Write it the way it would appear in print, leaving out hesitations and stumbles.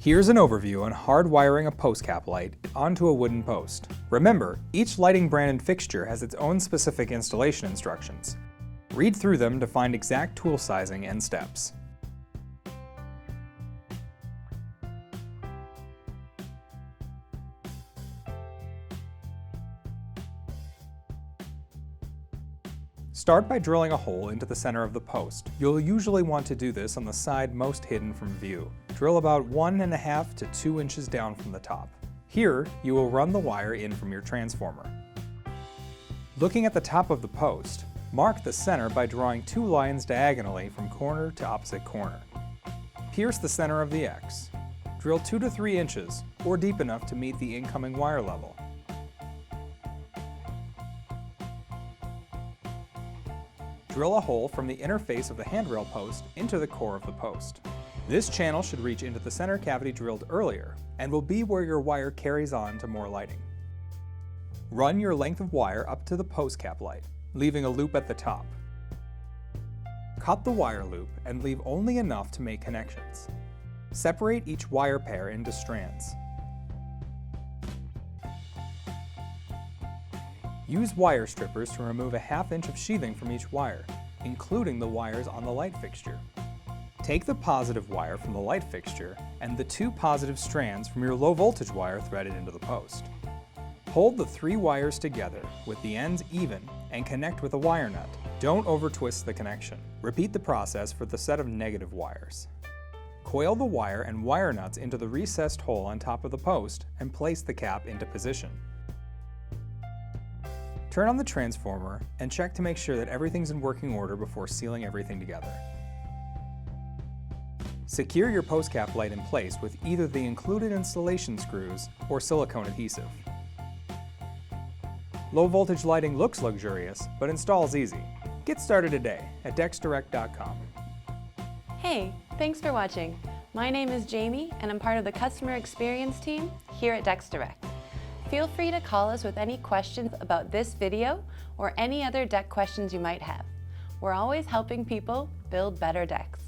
Here's an overview on hardwiring a post cap light onto a wooden post. Remember, each lighting brand and fixture has its own specific installation instructions. Read through them to find exact tool sizing and steps. Start by drilling a hole into the center of the post. You'll usually want to do this on the side most hidden from view. Drill about 1.5 to 2 inches down from the top. Here, you will run the wire in from your transformer. Looking at the top of the post, mark the center by drawing 2 lines diagonally from corner to opposite corner. Pierce the center of the X. Drill 2 to 3 inches, or deep enough to meet the incoming wire level. Drill a hole from the inner face of the handrail post into the core of the post. This channel should reach into the center cavity drilled earlier and will be where your wire carries on to more lighting. Run your length of wire up to the post cap light, leaving a loop at the top. Cut the wire loop and leave only enough to make connections. Separate each wire pair into strands. Use wire strippers to remove a 1/2 inch of sheathing from each wire, including the wires on the light fixture. Take the positive wire from the light fixture and the 2 positive strands from your low voltage wire threaded into the post. Hold the 3 wires together with the ends even and connect with a wire nut. Don't over twist the connection. Repeat the process for the set of negative wires. Coil the wire and wire nuts into the recessed hole on top of the post and place the cap into position. Turn on the transformer and check to make sure that everything's in working order before sealing everything together. Secure your post cap light in place with either the included installation screws or silicone adhesive. Low voltage lighting looks luxurious, but installs easy. Get started today at DecksDirect.com. Hey, thanks for watching. My name is Jamie and I'm part of the customer experience team here at DecksDirect. Feel free to call us with any questions about this video or any other deck questions you might have. We're always helping people build better decks.